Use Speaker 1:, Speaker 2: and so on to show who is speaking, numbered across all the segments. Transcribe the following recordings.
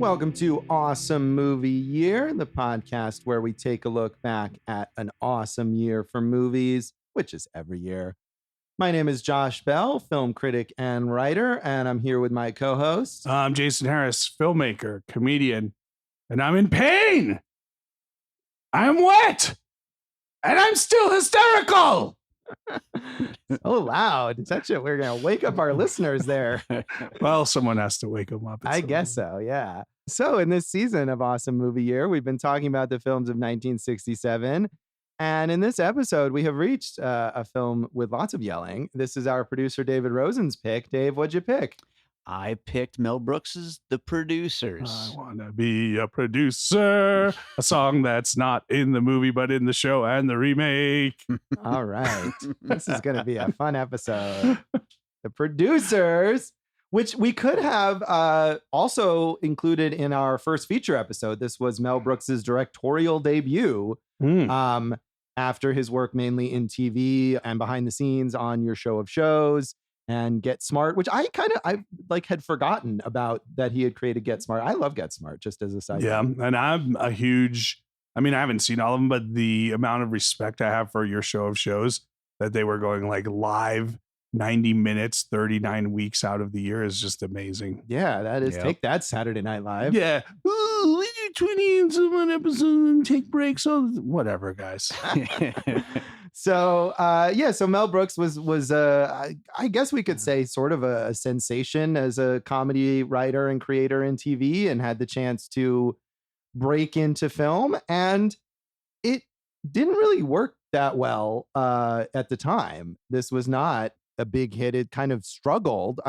Speaker 1: welcome to Awesome Movie Year, the podcast where we take a look back at an awesome year for movies, which is every year. My name is Josh Bell, film critic and writer, and I'm here with my co-host.
Speaker 2: I'm Jason Harris, filmmaker, comedian, and I'm in pain. I'm wet, and I'm still hysterical.
Speaker 1: So loud. We're going to wake up our listeners there.
Speaker 2: Well, someone has to wake them up.
Speaker 1: I guess so, yeah. So in this season of Awesome Movie Year, we've been talking about the films of 1967. And in this episode, we have reached a film with lots of yelling. This is our producer, David Rosen's pick. Dave, what'd you pick?
Speaker 3: I picked Mel Brooks's The Producers.
Speaker 2: I want to be a producer. A song that's not in the movie, but in the show and the remake.
Speaker 1: All right. This is going to be a fun episode. The Producers, which we could have also included in our first feature episode. This was Mel Brooks's directorial debut. After his work mainly in TV and behind the scenes on Your Show of Shows and Get Smart, which I had forgotten about that he had created Get Smart. I love Get Smart, just as a side note.
Speaker 2: And I'm a huge, I haven't seen all of them, but the amount of respect I have for Your Show of Shows that they were going like live 90 minutes, 39 weeks out of the year is just amazing.
Speaker 1: Yeah, that is. Yep. Take that, Saturday Night Live.
Speaker 2: Yeah. Ooh, we do 20 and some one episode and take breaks. So whatever, guys.
Speaker 1: So Mel Brooks was I guess we could say sort of a sensation as a comedy writer and creator in TV, and had the chance to break into film, and it didn't really work that well at the time. This was not a big hit. It kind of struggled.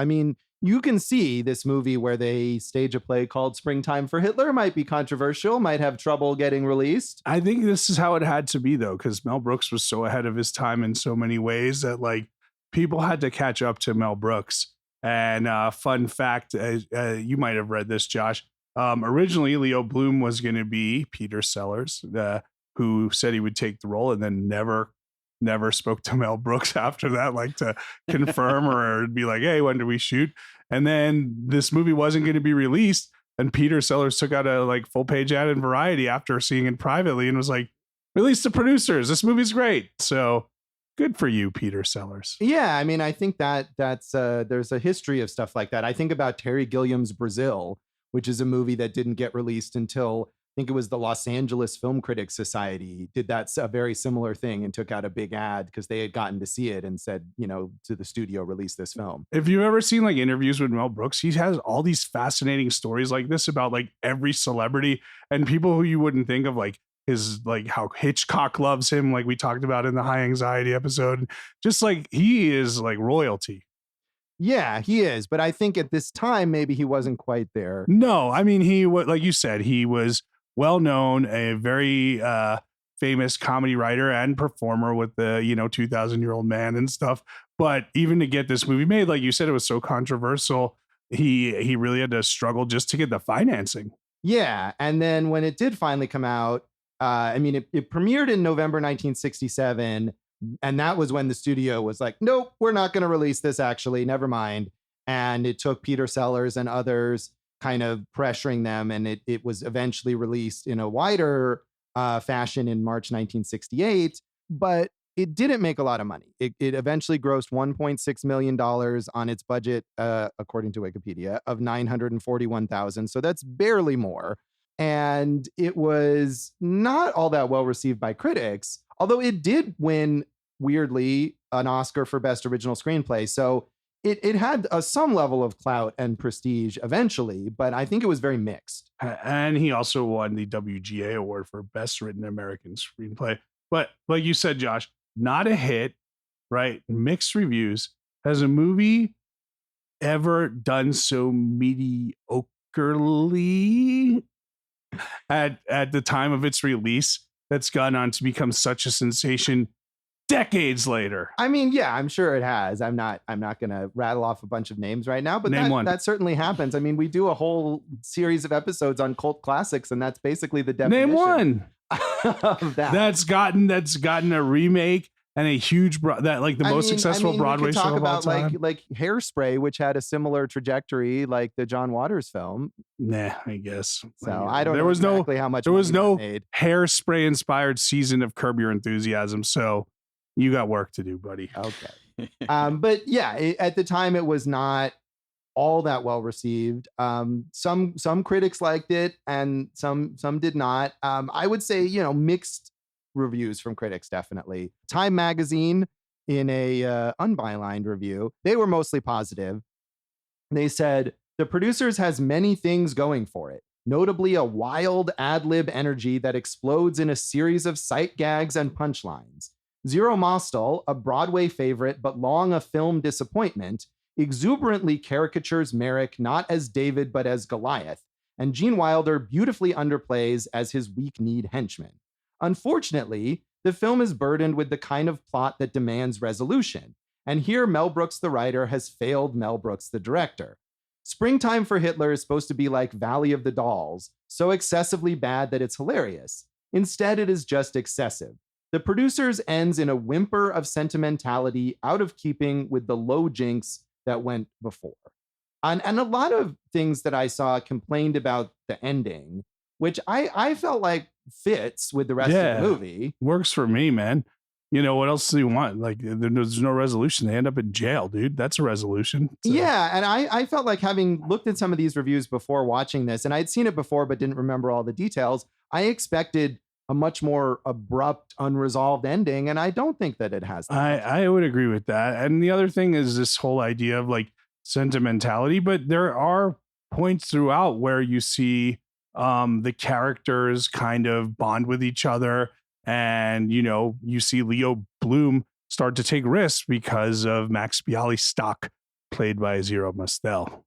Speaker 1: You can see this movie where they stage a play called Springtime for Hitler might be controversial, might have trouble getting released.
Speaker 2: I think this is how it had to be, though, because Mel Brooks was so ahead of his time in so many ways that like people had to catch up to Mel Brooks. And fun fact, you might have read this, Josh. Originally, Leo Bloom was going to be Peter Sellers, who said he would take the role and then never spoke to Mel Brooks after that, like to confirm or be like, hey, when do we shoot? And then this movie wasn't going to be released. And Peter Sellers took out a like full page ad in Variety after seeing it privately and was like, release The Producers. This movie's great. So good for you, Peter Sellers.
Speaker 1: Yeah. I think that's there's a history of stuff like that. I think about Terry Gilliam's Brazil, which is a movie that didn't get released until I think it was the Los Angeles Film Critics Society did that a very similar thing and took out a big ad because they had gotten to see it and said, to the studio, release this film.
Speaker 2: If you've ever seen like interviews with Mel Brooks, he has all these fascinating stories like this about like every celebrity and people who you wouldn't think of, like his, like how Hitchcock loves him, like we talked about in the High Anxiety episode. Just like he is like royalty.
Speaker 1: Yeah, he is. But I think at this time, maybe he wasn't quite there.
Speaker 2: No, he was, like you said, he was well known, a very famous comedy writer and performer with the 2,000-Year-Old Man and stuff. But even to get this movie made, like you said, it was so controversial. He really had to struggle just to get the financing.
Speaker 1: Yeah, and then when it did finally come out, it premiered in November 1967, and that was when the studio was like, nope, we're not going to release this. Actually, never mind. And it took Peter Sellers and others kind of pressuring them, and it was eventually released in a wider fashion in March 1968, but it didn't make a lot of money. It eventually grossed $1.6 million on its budget, according to Wikipedia, of $941,000. So that's barely more. And it was not all that well received by critics, although it did win, weirdly, an Oscar for Best Original Screenplay. So it had some level of clout and prestige eventually, but I think it was very mixed.
Speaker 2: And he also won the WGA Award for Best Written American Screenplay. But like you said, Josh, not a hit, right? Mixed reviews. Has a movie ever done so mediocrely at the time of its release that's gone on to become such a sensation decades later?
Speaker 1: I'm sure it has. I'm not going to rattle off a bunch of names right now, but that certainly happens. We do a whole series of episodes on cult classics, and that's basically the definition.
Speaker 2: Name one
Speaker 1: of that.
Speaker 2: That's gotten a remake and a huge that like the most successful Broadway
Speaker 1: we could
Speaker 2: show
Speaker 1: talk
Speaker 2: of all
Speaker 1: about
Speaker 2: time.
Speaker 1: like Hairspray, which had a similar trajectory like the John Waters film.
Speaker 2: Nah, I guess.
Speaker 1: So I don't
Speaker 2: there
Speaker 1: know
Speaker 2: was
Speaker 1: exactly how much
Speaker 2: there was
Speaker 1: money
Speaker 2: no
Speaker 1: that made.
Speaker 2: Hairspray inspired season of Curb Your Enthusiasm, so you got work to do, buddy.
Speaker 1: Okay. But yeah, at the time it was not all that well received. Some critics liked it and some did not. I would say, mixed reviews from critics, definitely. Time magazine, in a unbylined review, they were mostly positive. They said, "The Producers has many things going for it, notably a wild ad-lib energy that explodes in a series of sight gags and punchlines. Zero Mostel, a Broadway favorite but long a film disappointment, exuberantly caricatures Merrick not as David but as Goliath, and Gene Wilder beautifully underplays as his weak-kneed henchman. Unfortunately, the film is burdened with the kind of plot that demands resolution, and here Mel Brooks the writer has failed Mel Brooks the director. Springtime for Hitler is supposed to be like Valley of the Dolls, so excessively bad that it's hilarious. Instead, it is just excessive. The Producers ends in a whimper of sentimentality out of keeping with the low jinx that went before." And a lot of things that I saw complained about the ending, which I felt like fits with the rest of the movie.
Speaker 2: Works for me, man. What else do you want? Like, there's no resolution. They end up in jail, dude. That's a resolution. So.
Speaker 1: Yeah, and I felt like, having looked at some of these reviews before watching this, and I'd seen it before but didn't remember all the details, I expected a much more abrupt, unresolved ending, and I don't think that it has that.
Speaker 2: I would agree with that. And the other thing is this whole idea of like sentimentality, but there are points throughout where you see the characters kind of bond with each other, and you see Leo Bloom start to take risks because of Max Bialystock, played by Zero Mostel.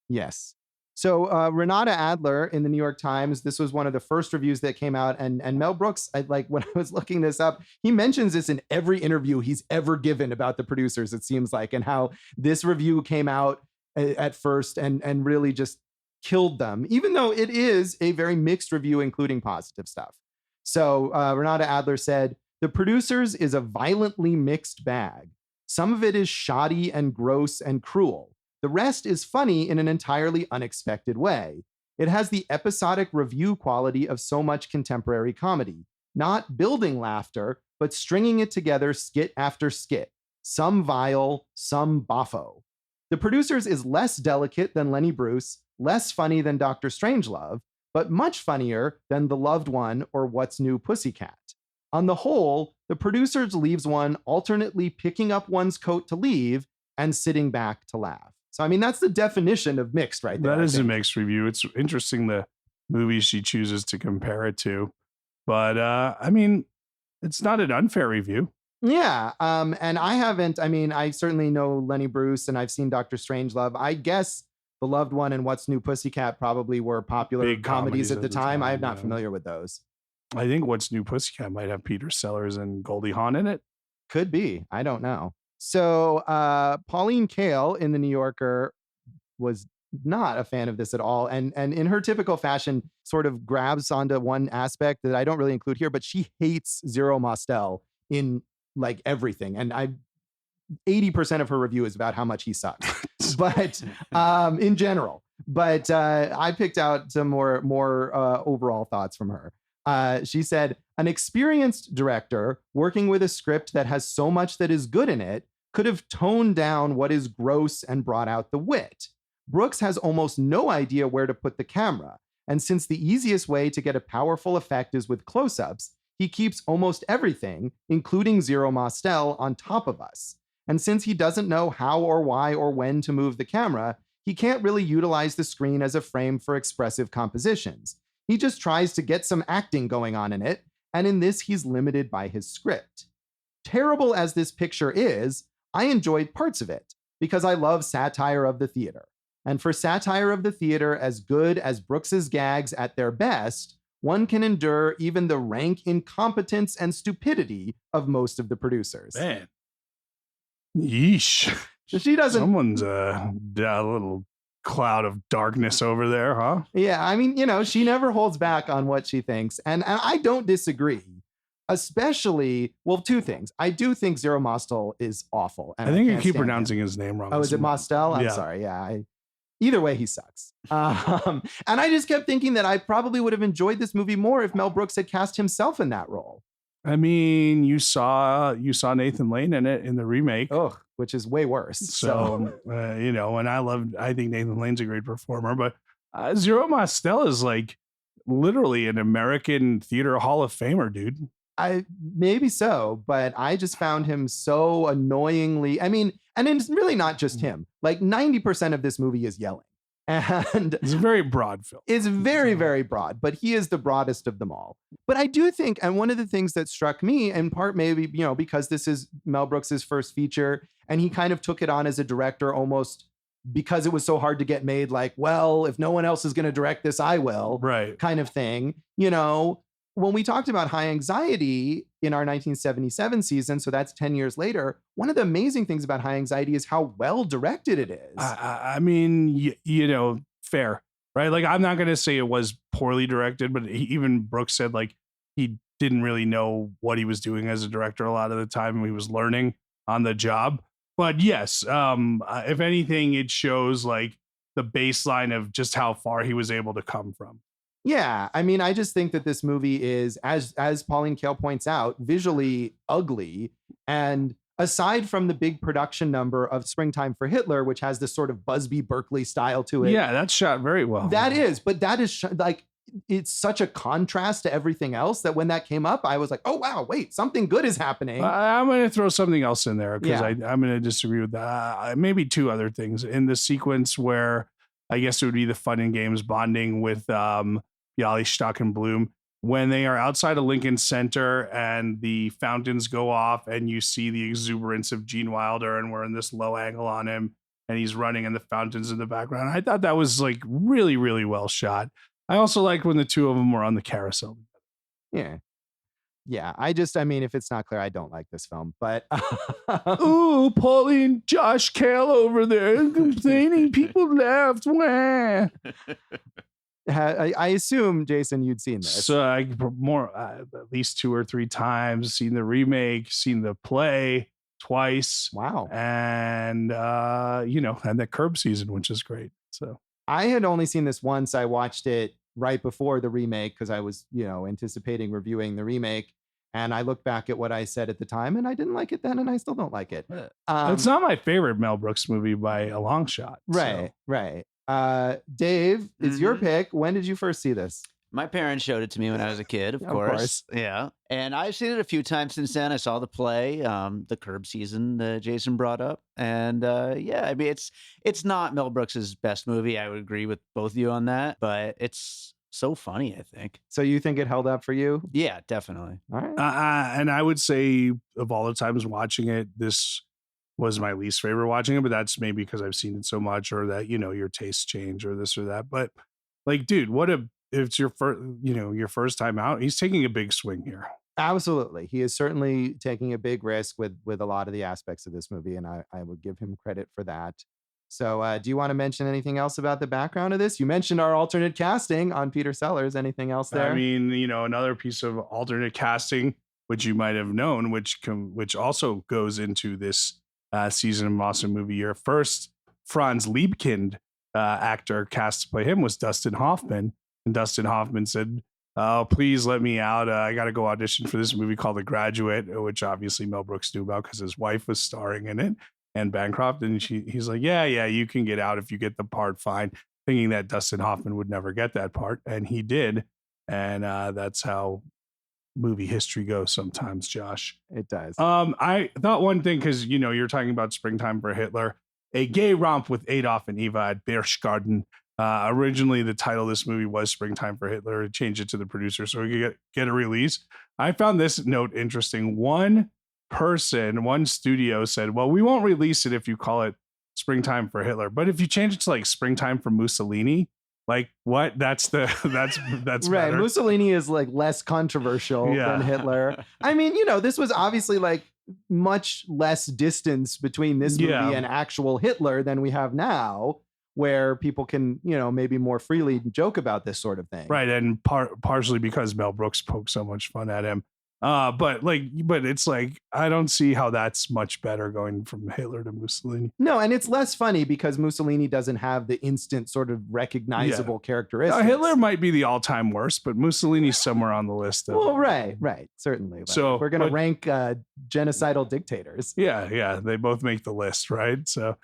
Speaker 1: Yes. So Renata Adler in the New York Times, this was one of the first reviews that came out, and Mel Brooks, when I was looking this up, he mentions this in every interview he's ever given about The Producers, it seems like, and how this review came out at first and really just killed them, even though it is a very mixed review, including positive stuff. So Renata Adler said, "The Producers is a violently mixed bag. Some of it is shoddy and gross and cruel. The rest is funny in an entirely unexpected way. It has the episodic review quality of so much contemporary comedy, not building laughter, but stringing it together skit after skit, some vile, some boffo. The Producers is less delicate than Lenny Bruce, less funny than Dr. Strangelove, but much funnier than The Loved One or What's New Pussycat. On the whole, The Producers leaves one alternately picking up one's coat to leave and sitting back to laugh." So, I mean, that's the definition of mixed right there.
Speaker 2: That is a mixed review. It's interesting the movies she chooses to compare it to. But, I mean, it's not an unfair review.
Speaker 1: Yeah. And I certainly know Lenny Bruce and I've seen Dr. Strangelove. I guess The Loved One and What's New Pussycat probably were popular
Speaker 2: Big
Speaker 1: comedies at the time. I'm not
Speaker 2: yeah.
Speaker 1: familiar with those.
Speaker 2: I think What's New Pussycat might have Peter Sellers and Goldie Hawn in it.
Speaker 1: Could be. I don't know. So Pauline Kael in The New Yorker was not a fan of this at all. And in her typical fashion, sort of grabs onto one aspect that I don't really include here, but she hates Zero Mostel in like everything. And 80% of her review is about how much he sucks, but in general. But I picked out some more overall thoughts from her. She said, "An experienced director working with a script that has so much that is good in it could have toned down what is gross and brought out the wit. Brooks has almost no idea where to put the camera. And since the easiest way to get a powerful effect is with close-ups, he keeps almost everything, including Zero Mostel, on top of us. And since he doesn't know how or why or when to move the camera, he can't really utilize the screen as a frame for expressive compositions. He just tries to get some acting going on in it, and in this he's limited by his script. Terrible as this picture is, I enjoyed parts of it, because I love satire of the theater. And for satire of the theater as good as Brooks's gags at their best, one can endure even the rank incompetence and stupidity of most of the producers."
Speaker 2: Man. Yeesh.
Speaker 1: She doesn't...
Speaker 2: Someone's a little cloud of darkness over there, huh?
Speaker 1: Yeah, I mean, she never holds back on what she thinks. And I don't disagree. especially, well, two things. I do think Zero Mostel is awful. And
Speaker 2: I think you
Speaker 1: can't
Speaker 2: keep
Speaker 1: stand
Speaker 2: pronouncing
Speaker 1: him.
Speaker 2: his name wrong.
Speaker 1: Oh, is it Mostel? I'm
Speaker 2: Yeah.
Speaker 1: sorry. Yeah. Either way, he sucks. And I just kept thinking that I probably would have enjoyed this movie more if Mel Brooks had cast himself in that role.
Speaker 2: I mean, you saw Nathan Lane in it in the remake.
Speaker 1: Ugh, which is way worse.
Speaker 2: So you know, and I think Nathan Lane's a great performer, but Zero Mostel is like literally an American Theater Hall of Famer, dude.
Speaker 1: Maybe so, but I just found him so annoyingly. I mean, and it's really not just him. Like 90% of this movie is yelling. And
Speaker 2: it's a very broad film.
Speaker 1: It's very, very broad, but he is the broadest of them all. But I do think, and one of the things that struck me, in part maybe, you know, because this is Mel Brooks's first feature, and he kind of took it on as a director almost because it was so hard to get made, like, well, if no one else is going to direct this, I will,
Speaker 2: right?
Speaker 1: Kind of thing. You know, when we talked about High Anxiety in our 1977 season, so that's 10 years later, one of the amazing things about High Anxiety is how well directed it is.
Speaker 2: I mean, you know, fair, right? Like, I'm not going to say it was poorly directed, but even Brooks said, like, he didn't really know what he was doing as a director a lot of the time. He was learning on the job. But yes, if anything, it shows, like, the baseline of just how far he was able to come from.
Speaker 1: Yeah, I mean, I just think that this movie is, as Pauline Kael points out, visually ugly. And aside from the big production number of Springtime for Hitler, which has this sort of Busby Berkeley style to it.
Speaker 2: Yeah, that's shot very well.
Speaker 1: That is, but that is like, it's such a contrast to everything else that when that came up, I was like, oh, wow, wait, something good is happening.
Speaker 2: I'm going to throw something else in there because I'm going to disagree with that. Maybe two other things. In the sequence where I guess it would be the fun and games bonding with Bialystock and Bloom, when they are outside of Lincoln Center and the fountains go off and you see the exuberance of Gene Wilder and we're in this low angle on him and he's running and the fountains in the background. I thought that was like really, really well shot. I also liked when the two of them were on the carousel.
Speaker 1: Yeah. Yeah. I mean, if it's not clear, I don't like this film, but.
Speaker 2: Ooh, Pauline, Josh Kael over there complaining. People left. Wah.
Speaker 1: I assume, Jason, you'd seen this.
Speaker 2: So at least 2 or 3 times, seen the remake, seen the play twice.
Speaker 1: Wow.
Speaker 2: And, you know, and the Curb season, which is great. So
Speaker 1: I had only seen this once. I watched it right before the remake because I was, you know, anticipating reviewing the remake. And I look back at what I said at the time and I didn't like it then and I still don't like it.
Speaker 2: It's not my favorite Mel Brooks movie by a long shot.
Speaker 1: Right, right. Dave, it's your pick. When did you first see this?
Speaker 3: My parents showed it to me when I was a kid, of course. Yeah. And I've seen it a few times since then. I saw the play, the Curb season that Jason brought up. And yeah, I mean, it's not Mel Brooks's best movie. I would agree with both of you on that, but it's so funny, I think.
Speaker 1: So you think it held up for you?
Speaker 3: Yeah, definitely.
Speaker 1: All right.
Speaker 2: And I would say of all the times watching it, this was my least favorite watching it, but that's maybe because I've seen it so much or that, you know, your tastes change or this or that. But like, dude, if it's your first, you know, your first time out, he's taking a big swing here.
Speaker 1: Absolutely. He is certainly taking a big risk with a lot of the aspects of this movie. And I would give him credit for that. So do you want to mention anything else about the background of this? You mentioned our alternate casting on Peter Sellers. Anything else there?
Speaker 2: I mean, you know, another piece of alternate casting, which you might have known, which also goes into this season of Mostel movie year. First, Franz Liebkind actor cast to play him was Dustin Hoffman. And Dustin Hoffman said, oh, please let me out. I got to go audition for this movie called The Graduate, which obviously Mel Brooks knew about because his wife was starring in it, and Bancroft. And he's like, yeah, you can get out if you get the part, fine. Thinking that Dustin Hoffman would never get that part. And he did. And that's how movie history goes sometimes, Josh.
Speaker 1: It does.
Speaker 2: I thought one thing, because, you know, you're talking about Springtime for Hitler, a gay romp with Adolf and Eva at Berchtesgaden. Originally, the title of this movie was Springtime for Hitler. It changed it to The Producers so we could get a release. I found this note interesting. One studio said, well, we won't release it if you call it Springtime for Hitler. But if you change it to like Springtime for Mussolini, like what? That's right.
Speaker 1: Better. Mussolini is like less controversial than Hitler. I mean, you know, this was obviously like much less distance between this movie and actual Hitler than we have now, where people can, you know, maybe more freely joke about this sort of thing.
Speaker 2: Right. And partially because Mel Brooks poked so much fun at him. But it's like, I don't see how that's much better going from Hitler to Mussolini.
Speaker 1: No, and it's less funny because Mussolini doesn't have the instant sort of recognizable characteristics.
Speaker 2: Hitler might be the all-time worst, but Mussolini's somewhere on the list.
Speaker 1: Well, right, certainly. Like, so we're going to rank genocidal dictators.
Speaker 2: Yeah, they both make the list, right? So,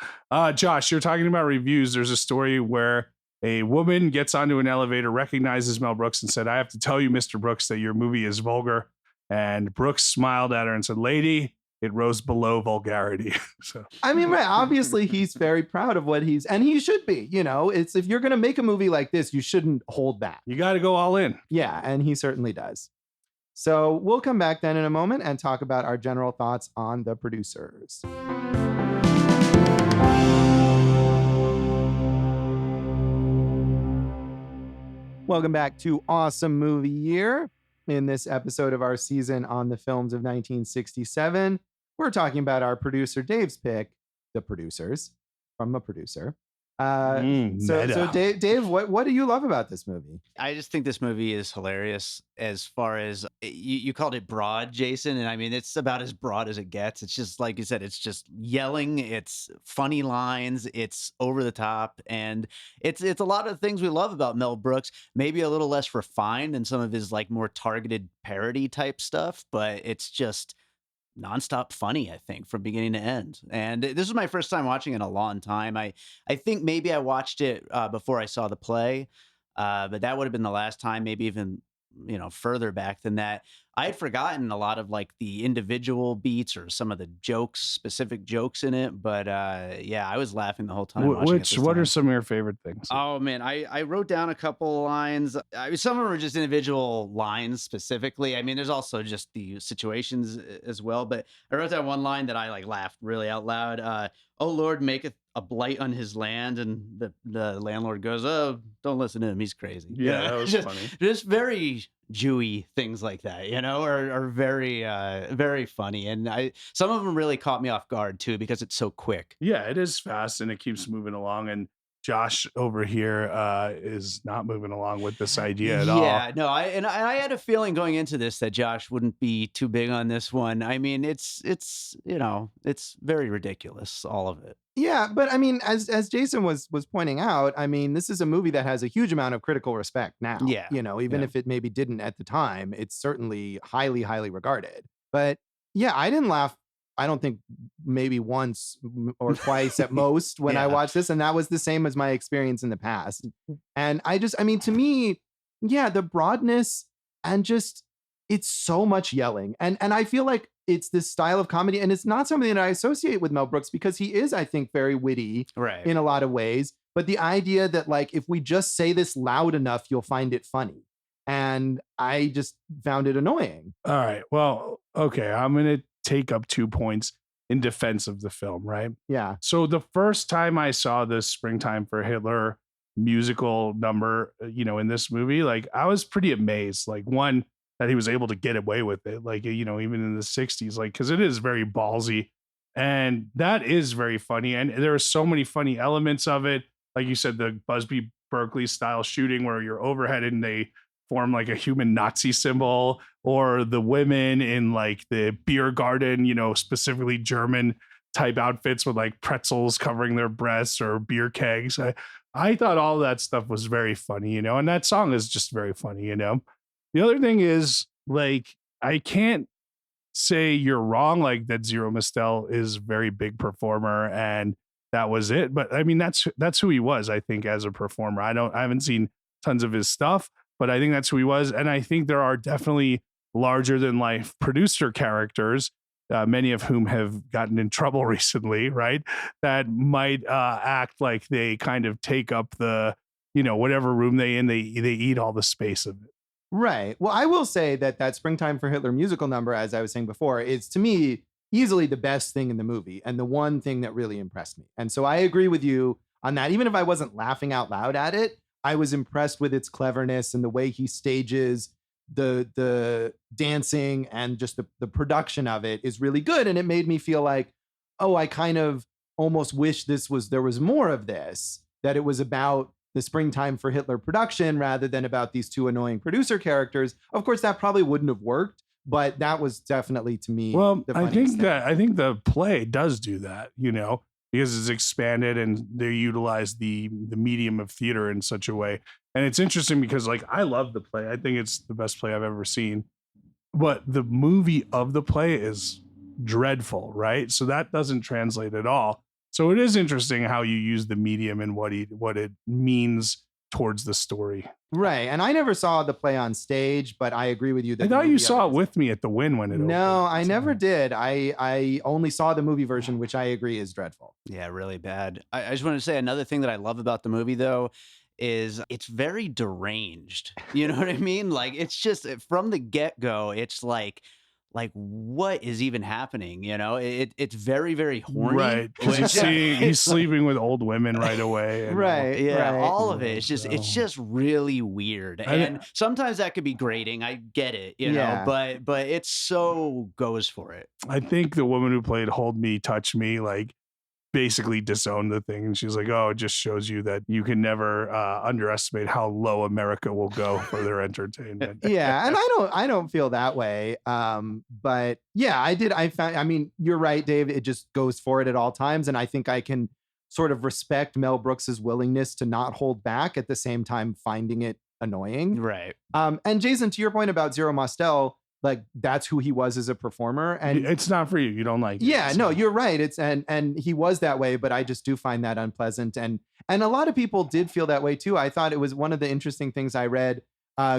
Speaker 2: Josh, you're talking about reviews. There's a story where a woman gets onto an elevator, recognizes Mel Brooks, and said, "I have to tell you, Mr. Brooks, that your movie is vulgar." And Brooks smiled at her and said, "Lady, it rose below vulgarity." So
Speaker 1: I mean, right. Obviously, he's very proud of what and he should be. You know, it's if you're going to make a movie like this, you shouldn't hold back.
Speaker 2: You got to go all in.
Speaker 1: Yeah, and he certainly does. So we'll come back then in a moment and talk about our general thoughts on The Producers. Welcome back to Awesome Movie Year. In this episode of our season on the films of 1967, we're talking about our producer Dave's pick, The Producers, from a producer. So Dave, what do you love about this movie?
Speaker 3: I just think this movie is hilarious. As far as you called it broad, Jason, and I mean it's about as broad as it gets. It's just like you said, it's just yelling, it's funny lines, it's over the top, and it's a lot of things we love about Mel Brooks. Maybe a little less refined than some of his like more targeted parody type stuff, but it's just nonstop funny, I think, from beginning to end. And this was my first time watching it in a long time. I think maybe I watched it before I saw the play, but that would have been the last time, maybe even further back than that. I had forgotten a lot of like the individual beats or some of the specific jokes in it. But yeah, I was laughing the whole time.
Speaker 2: What are some of your favorite things?
Speaker 3: Oh man, I wrote down a couple lines. Some of them are just individual lines specifically. I mean, there's also just the situations as well. But I wrote down one line that I like laughed really out loud. "Oh Lord, maketh a blight on his land," and the landlord goes, "Oh, don't listen to him. He's crazy."
Speaker 2: Yeah, that was funny.
Speaker 3: Just very Jewy things like that, are very, very funny. And some of them really caught me off guard too, because it's so quick.
Speaker 2: Yeah, it is fast and it keeps moving along. And Josh over here is not moving along with this idea at all.
Speaker 3: Yeah, no, I had a feeling going into this that Josh wouldn't be too big on this one. I mean, it's very ridiculous, all of it.
Speaker 1: Yeah, but I mean, as Jason was pointing out, I mean, this is a movie that has a huge amount of critical respect now.
Speaker 3: Yeah.
Speaker 1: Even if it maybe didn't at the time, it's certainly highly, highly regarded. But yeah, I didn't laugh. I don't think maybe once or twice at most when I watched this. And that was the same as my experience in the past. And to me, yeah, the broadness and just, it's so much yelling. And I feel like it's this style of comedy, and it's not something that I associate with Mel Brooks because he is, I think, very witty in a lot of ways. But the idea that like, if we just say this loud enough, you'll find it funny. And I just found it annoying.
Speaker 2: All right. Well, okay. I'm going to take up 2 points in defense of the film, right?
Speaker 1: Yeah.
Speaker 2: So the first time I saw this Springtime for Hitler musical number, in this movie, like I was pretty amazed. Like one, that he was able to get away with it, like, even in the 60s, like, because it is very ballsy and that is very funny. And there are so many funny elements of it. Like you said, the Busby Berkeley style shooting where you're overhead and they form like a human Nazi symbol, or the women in like the beer garden, specifically German type outfits with like pretzels covering their breasts or beer kegs. I thought all that stuff was very funny, and that song is just very funny, The other thing is, like, I can't say you're wrong, like that Zero Mostel is a very big performer and that was it. But I mean, that's who he was, I think, as a performer. I haven't seen tons of his stuff, but I think that's who he was. And I think there are definitely larger than life producer characters, many of whom have gotten in trouble recently, right? That might act like they kind of take up the, whatever room they eat all the space of it.
Speaker 1: Right. Well, I will say that Springtime for Hitler musical number, as I was saying before, is to me easily the best thing in the movie and the one thing that really impressed me. And so I agree with you on that. Even if I wasn't laughing out loud at it, I was impressed with its cleverness and the way he stages the dancing, and just the production of it is really good. And it made me feel like, oh, I kind of almost wish there was more of this, that it was about the Springtime for Hitler production rather than about these two annoying producer characters. Of course, that probably wouldn't have worked, but that was definitely to me.
Speaker 2: Well,
Speaker 1: the
Speaker 2: I
Speaker 1: funniest
Speaker 2: think
Speaker 1: thing.
Speaker 2: that I think the play does do that, because it's expanded and they utilize the medium of theater in such a way. And it's interesting because like I love the play. I think it's the best play I've ever seen. But the movie of the play is dreadful, right? So that doesn't translate at all. So it is interesting how you use the medium and what it means towards the story.
Speaker 1: Right. And I never saw the play on stage, but I agree with you. That
Speaker 2: I thought you saw it with me at the Wynn when it opened.
Speaker 1: No, I never did. I only saw the movie version, which I agree is dreadful.
Speaker 3: Yeah, really bad. I just want to say another thing that I love about the movie, though, is it's very deranged. You know what I mean? Like, it's just from the get-go, it's like what is even happening? It's very, very horny.
Speaker 2: Right. Because he's sleeping with old women right away.
Speaker 1: Right.
Speaker 3: Yeah.
Speaker 1: Right.
Speaker 3: All of it. It's just really weird. And sometimes that could be grating. I get it, but it so goes for it.
Speaker 2: I think the woman who played Hold Me, Touch Me, like basically disowned the thing. And she's like, oh, it just shows you that you can never underestimate how low America will go for their entertainment.
Speaker 1: Yeah. And I don't feel that way. But yeah, I mean, you're right, Dave. It just goes for it at all times. And I think I can sort of respect Mel Brooks's willingness to not hold back at the same time finding it annoying.
Speaker 3: Right.
Speaker 1: And Jason, to your point about Zero Mostel, like that's who he was as a performer, and
Speaker 2: it's not for you. You don't like it.
Speaker 1: Yeah, no, you're right. It's and he was that way, but I just do find that unpleasant, and a lot of people did feel that way too. I thought it was one of the interesting things I read.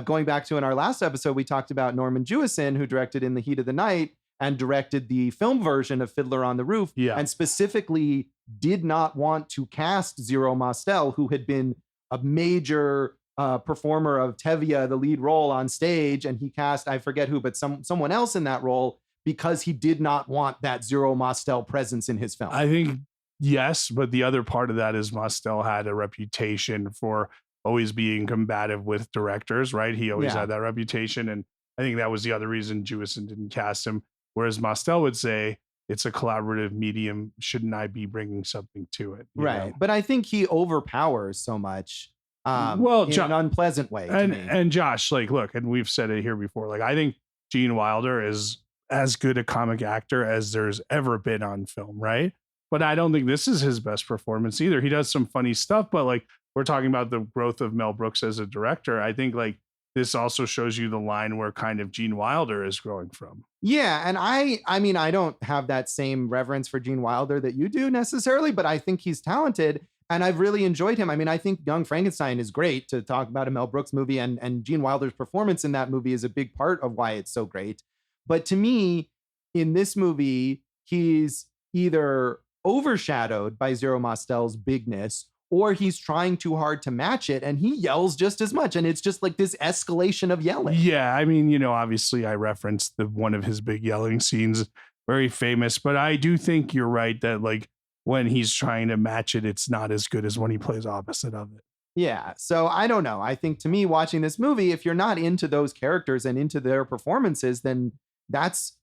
Speaker 1: Going back to in our last episode, we talked about Norman Jewison, who directed In the Heat of the Night and directed the film version of Fiddler on the Roof, and specifically did not want to cast Zero Mostel, who had been a major performer of Tevye, the lead role on stage, and he cast, I forget who, but someone else in that role because he did not want that Zero Mostel presence in his film.
Speaker 2: I think yes, but the other part of that is Mostel had a reputation for always being combative with directors, right? He always had that reputation, and I think that was the other reason Jewison didn't cast him. Whereas Mostel would say, it's a collaborative medium. Shouldn't I be bringing something to it?
Speaker 1: Right. But I think he overpowers so much. In an unpleasant way.
Speaker 2: And Josh, like, look, and we've said it here before, like, I think Gene Wilder is as good a comic actor as there's ever been on film, right? But I don't think this is his best performance either. He does some funny stuff, but like, we're talking about the growth of Mel Brooks as a director. I think like this also shows you the line where kind of Gene Wilder is growing from.
Speaker 1: Yeah. And I mean, I don't have that same reverence for Gene Wilder that you do necessarily, but I think he's talented. And I've really enjoyed him. I mean, I think Young Frankenstein is great to talk about a Mel Brooks movie, and Gene Wilder's performance in that movie is a big part of why it's so great. But to me, in this movie, he's either overshadowed by Zero Mostel's bigness, or he's trying too hard to match it, and he yells just as much. And it's just like this escalation of yelling.
Speaker 2: Yeah, I mean, obviously I referenced one of his big yelling scenes, very famous, but I do think you're right that like, when he's trying to match it, it's not as good as when he plays opposite of it.
Speaker 1: Yeah. So I don't know. I think to me, watching this movie, if you're not into those characters and into their performances, then that's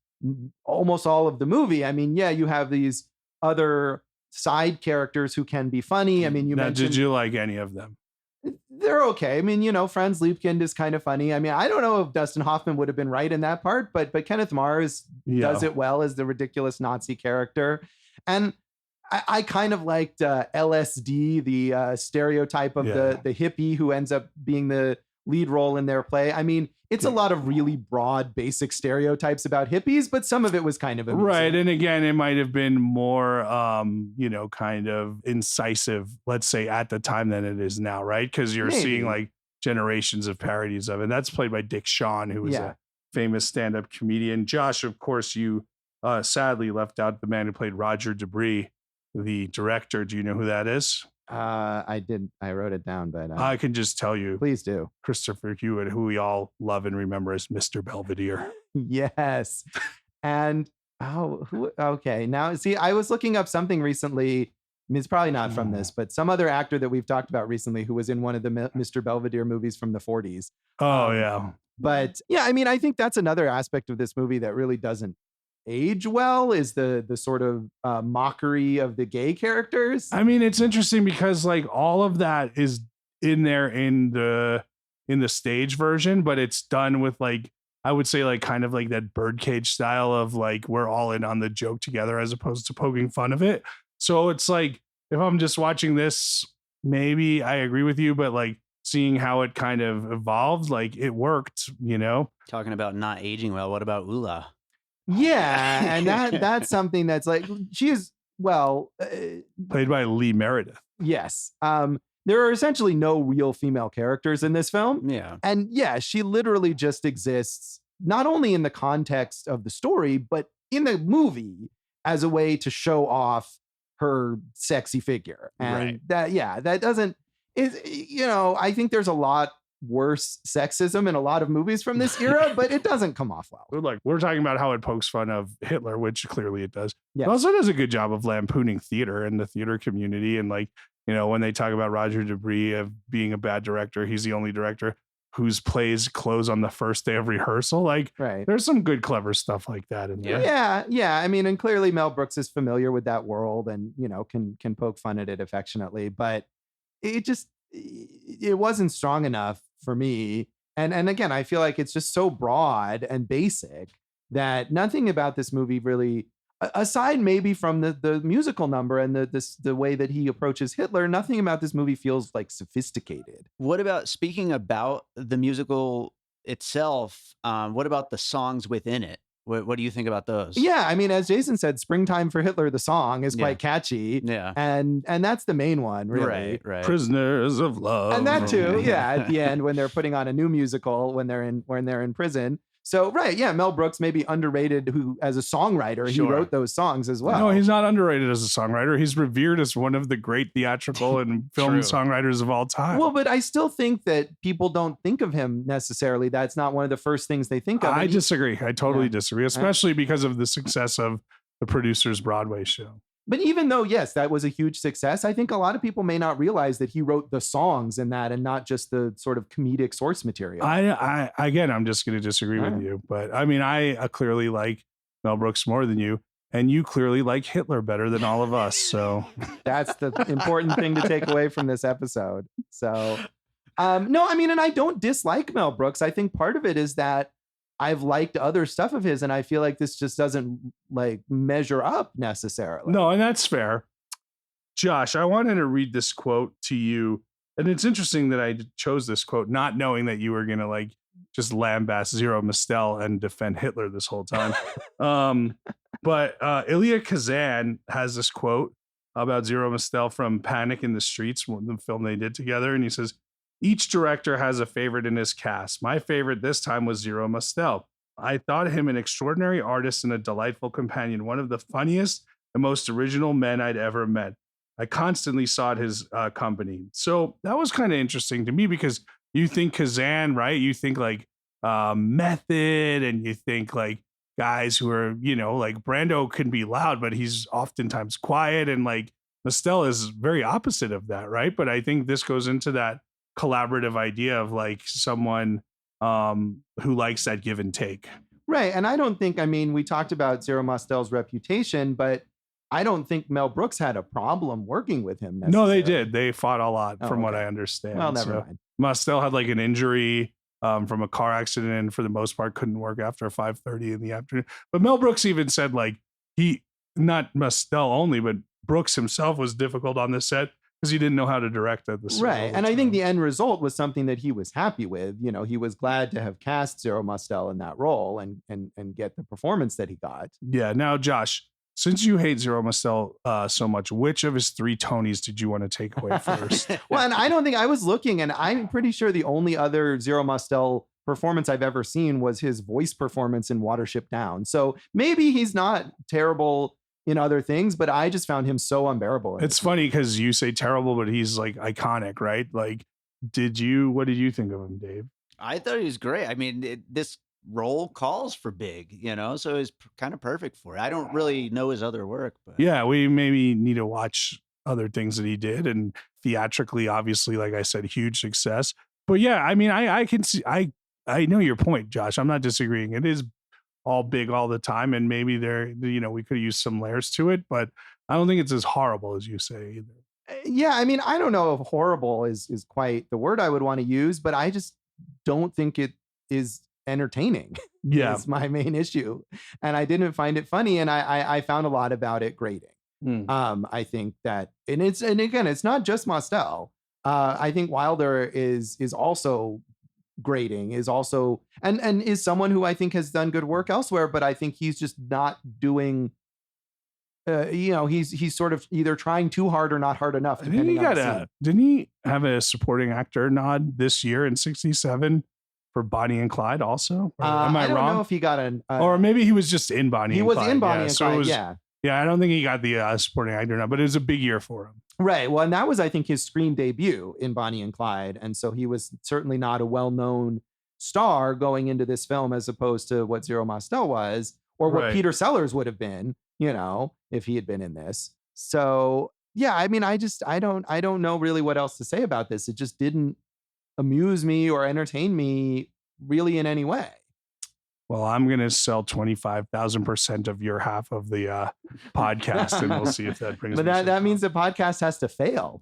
Speaker 1: almost all of the movie. I mean, yeah, you have these other side characters who can be funny. I mean,
Speaker 2: did you like any of them?
Speaker 1: They're okay. I mean, Franz Liebkind is kind of funny. I mean, I don't know if Dustin Hoffman would have been right in that part, but Kenneth Mars does it well as the ridiculous Nazi character. And I kind of liked LSD, the stereotype of the hippie who ends up being the lead role in their play. I mean, it's a lot of really broad, basic stereotypes about hippies, but some of it was kind of amusing.
Speaker 2: Right. And again, it might have been more, kind of incisive, let's say, at the time than it is now, right? Because you're seeing like generations of parodies of it. And that's played by Dick Shawn, who is a famous stand-up comedian. Josh, of course, you sadly left out the man who played Roger Debris, the director. Do you know who that is?
Speaker 1: I did. I wrote it down, but
Speaker 2: I can just tell you.
Speaker 1: Please do.
Speaker 2: Christopher Hewett, who we all love and remember as Mr. Belvedere.
Speaker 1: Yes. And okay. Now, see, I was looking up something recently. I mean, it's probably not from this, but some other actor that we've talked about recently who was in one of the Mr. Belvedere movies from the 40s.
Speaker 2: Oh, yeah.
Speaker 1: But yeah, I mean, I think that's another aspect of this movie that really doesn't age well, is the sort of mockery of the gay characters.
Speaker 2: I mean, it's interesting because like all of that is in there in the stage version, but it's done with like I would say like kind of like that birdcage style of like we're all in on the joke together as opposed to poking fun of it. So it's like if I'm just watching this, maybe I agree with you, but like seeing how it kind of evolved, like it worked, you know?
Speaker 3: Talking about not aging well, what about Ula?
Speaker 1: Yeah, and that's something that's like she is
Speaker 2: Played by Lee Meredith.
Speaker 1: yes. There are essentially no real female characters in this film.
Speaker 3: Yeah.
Speaker 1: And yeah, she literally just exists not only in the context of the story, but in the movie as a way to show off her sexy figure. And that doesn't I think there's a lot worse sexism in a lot of movies from this era, but it doesn't come off well.
Speaker 2: We're talking about how it pokes fun of Hitler, which clearly it does.
Speaker 1: Yes.
Speaker 2: It also does a good job of lampooning theater and the theater community. And like, when they talk about Roger Debris of being a bad director, he's the only director whose plays close on the first day of rehearsal. Like, there's some good, clever stuff like that in there.
Speaker 1: Yeah. I mean, and clearly Mel Brooks is familiar with that world and, can poke fun at it affectionately, but it wasn't strong enough for me. And again, I feel like it's just so broad and basic that nothing about this movie really, aside maybe from the musical number and the way that he approaches Hitler, nothing about this movie feels like sophisticated.
Speaker 3: What about, speaking about the musical itself, what about the songs within it? What do you think about those?
Speaker 1: Yeah, I mean, as Jason said, "Springtime for Hitler," the song is quite catchy.
Speaker 3: Yeah,
Speaker 1: and that's the main one, really.
Speaker 3: Right.
Speaker 2: Prisoners of Love,
Speaker 1: and that too. Yeah, at the end when they're putting on a new musical when they're in prison. So Mel Brooks may be underrated as a songwriter. He wrote those songs as well.
Speaker 2: No, he's not underrated as a songwriter. He's revered as one of the great theatrical and film songwriters of all time.
Speaker 1: Well, but I still think that people don't think of him necessarily. That's not one of the first things they think of.
Speaker 2: I disagree. I totally disagree, especially because of the success of the Producers Broadway show.
Speaker 1: But even though, yes, that was a huge success, I think a lot of people may not realize that he wrote the songs in that and not just the sort of comedic source material.
Speaker 2: I'm just going to disagree with you. But I mean, I clearly like Mel Brooks more than you. And you clearly like Hitler better than all of us. So
Speaker 1: that's the important thing to take away from this episode. So, no, I mean, and I don't dislike Mel Brooks. I think part of it is that I've liked other stuff of his, and I feel like this just doesn't like measure up necessarily.
Speaker 2: No, and that's fair. Josh, I wanted to read this quote to you. And it's interesting that I chose this quote, not knowing that you were going to like just lambast Zero Mostel and defend Hitler this whole time. But Elia Kazan has this quote about Zero Mostel from Panic in the Streets, the film they did together. And he says, "Each director has a favorite in his cast. My favorite this time was Zero Mostel. I thought him an extraordinary artist and a delightful companion, one of the funniest and most original men I'd ever met. I constantly sought his company." So that was kind of interesting to me because you think Kazan, right? You think like Method, and you think like guys who are, like Brando can be loud, but he's oftentimes quiet. And like Mostel is very opposite of that, right? But I think this goes into that collaborative idea of like someone who likes that give and take.
Speaker 1: Right. And I don't think, we talked about Zero Mostel's reputation, but I don't think Mel Brooks had a problem working with him.
Speaker 2: No, they did. They fought a lot from what I understand.
Speaker 1: Well, never mind.
Speaker 2: Mostel had like an injury from a car accident and for the most part couldn't work after 5:30 in the afternoon. But Mel Brooks even said like not Mostel only, but Brooks himself was difficult on the set because he didn't know how to direct at the set.
Speaker 1: Right. And I think the end result was something that he was happy with. He was glad to have cast Zero Mostel in that role and get the performance that he got.
Speaker 2: Yeah. Now, Josh, since you hate Zero Mostel so much, which of his 3 Tonys did you want to take away first?
Speaker 1: Well, and I don't think I was looking, and I'm pretty sure the only other Zero Mostel performance I've ever seen was his voice performance in Watership Down. So maybe he's not terrible in other things, but I just found him so unbearable.
Speaker 2: It's funny because you say terrible, but he's like iconic, right? Like, what did you think of him, Dave?
Speaker 3: I thought he was great. I mean, this role calls for big, so it's kind of perfect for it. I don't really know his other work, but
Speaker 2: yeah, we maybe need to watch other things that he did, and theatrically, obviously, like I said, huge success. But yeah, I mean, I can see, I know your point, Josh. I'm not disagreeing. It is all big all the time, and maybe we could use some layers to it, but I don't think it's as horrible as you say either.
Speaker 1: Yeah, I mean, I don't know if horrible is quite the word I would want to use, but I just don't think it is entertaining.
Speaker 2: Yeah.
Speaker 1: Is my main issue. And I didn't find it funny. And I found a lot about it grating. I think that, and again, it's not just Mostel. I think Wilder is also grating, is also, and is someone who I think has done good work elsewhere, but I think he's just not doing, he's sort of either trying too hard or not hard enough.
Speaker 2: Didn't he have a supporting actor nod this year in 67 for Bonnie and Clyde also? Am I
Speaker 1: don't
Speaker 2: wrong?
Speaker 1: know if he got an,
Speaker 2: or maybe he was just in Bonnie and Clyde.
Speaker 1: He was in Bonnie and Clyde,
Speaker 2: Yeah, I don't think he got the supporting actor now, but it was a big year for him.
Speaker 1: Right. Well, and that was, I think, his screen debut in Bonnie and Clyde. And so he was certainly not a well-known star going into this film as opposed to what Zero Mostel was, or what Peter Sellers would have been, if he had been in this. So, yeah, I mean, I don't know really what else to say about this. It just didn't amuse me or entertain me really in any way.
Speaker 2: Well, I'm going to sell 25,000% of your half of the podcast, and we'll see if that brings.
Speaker 1: But that means the podcast has to fail.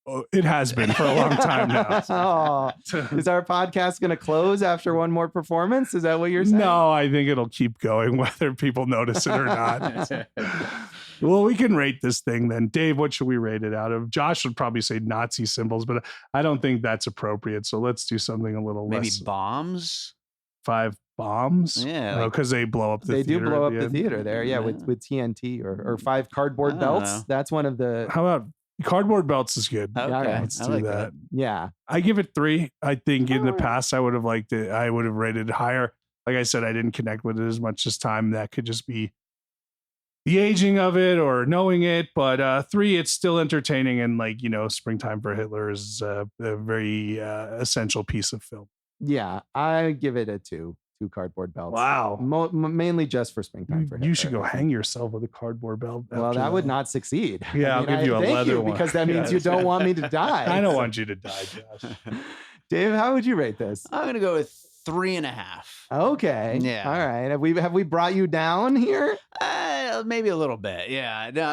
Speaker 2: Oh, it has been for a long time now.
Speaker 1: Is our podcast going to close after one more performance? Is that what you're saying?
Speaker 2: No, I think it'll keep going whether people notice it or not. Well, we can rate this thing then. Dave, what should we rate it out of? Josh would probably say Nazi symbols, but I don't think that's appropriate. So let's do something a little
Speaker 3: maybe
Speaker 2: less.
Speaker 3: bombs.
Speaker 2: 5 bombs?
Speaker 3: Yeah.
Speaker 2: Because they blow up the theater.
Speaker 1: They do blow up the theater there. Yeah, with TNT or 5 cardboard belts.
Speaker 3: Know.
Speaker 1: That's one of the.
Speaker 2: How about cardboard belts is good.
Speaker 3: Okay.
Speaker 2: Let's do
Speaker 3: like
Speaker 2: that.
Speaker 1: Yeah.
Speaker 2: I give it 3. I think in the past I would have liked it. I would have rated it higher. Like I said, I didn't connect with it as much this time. That could just be the aging of it or knowing it. But 3, it's still entertaining. And Springtime for Hitler is a very essential piece of film.
Speaker 1: Yeah. I give it a 2 cardboard belts.
Speaker 2: Wow.
Speaker 1: Mainly just for Springtime for Hitler.
Speaker 2: You should go hang yourself with a cardboard belt.
Speaker 1: Well, that would not succeed.
Speaker 2: Yeah, I'll give you a leather one.
Speaker 1: Because that means you don't want me to die.
Speaker 2: I don't want you to die, Josh.
Speaker 1: Dave, how would you rate this?
Speaker 3: I'm going to go with 3.5.
Speaker 1: Okay.
Speaker 3: Yeah.
Speaker 1: All right. Have we brought you down here?
Speaker 3: Maybe a little bit. Yeah. No,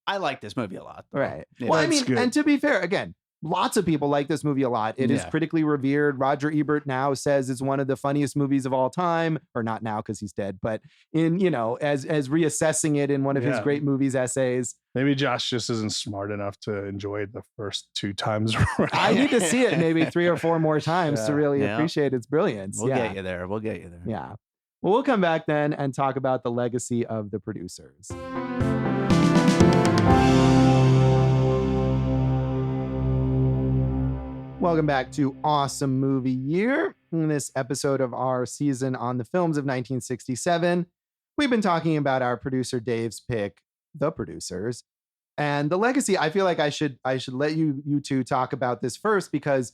Speaker 3: I like this movie a lot. Though.
Speaker 1: Right.
Speaker 3: Yeah.
Speaker 1: Well, I mean, and to be fair, again, lots of people like this movie a lot. It is critically revered. Roger Ebert now says it's one of the funniest movies of all time, or not now because he's dead, but as reassessing it in one of his great movies essays.
Speaker 2: Maybe Josh just isn't smart enough to enjoy it the first 2 times.
Speaker 1: I need to see it maybe 3 or 4 more times to really appreciate its brilliance.
Speaker 3: We'll get you there.
Speaker 1: Yeah. Well, we'll come back then and talk about the legacy of the producers. Welcome back to Awesome Movie Year. In this episode of our season on the films of 1967, we've been talking about our producer Dave's pick, The Producers, and the legacy. I feel like I should let you two talk about this first because